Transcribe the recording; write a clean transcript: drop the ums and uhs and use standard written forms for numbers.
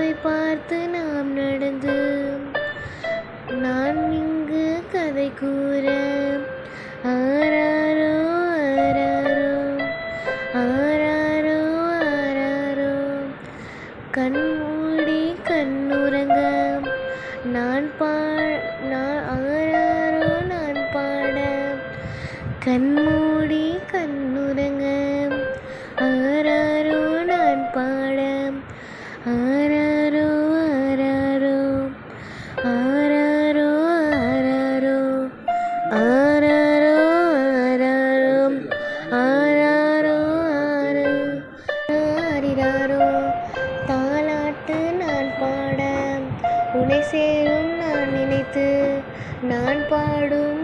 நிலாவை பார்த்து நாம் நடந்து நான் இங்கு கதை கூற ஆராரோ ஆராரோ ஆராரோ ஆராரோ கண்மூடி கண்ணுறங்க நான் ஆராரோ நான் பாட கண்மூடி கண்ணுறங்க ஆராரோ நான் பாட ஆராரோ ஆராரோ ஆராரோ ஆராரோ ஆராரோ ஆராரோ ஆராரோ ஆரிராரோ தாலாட்டு நான் பாட உன்னை சேரும் நான் நினைத்து நான் பாடும்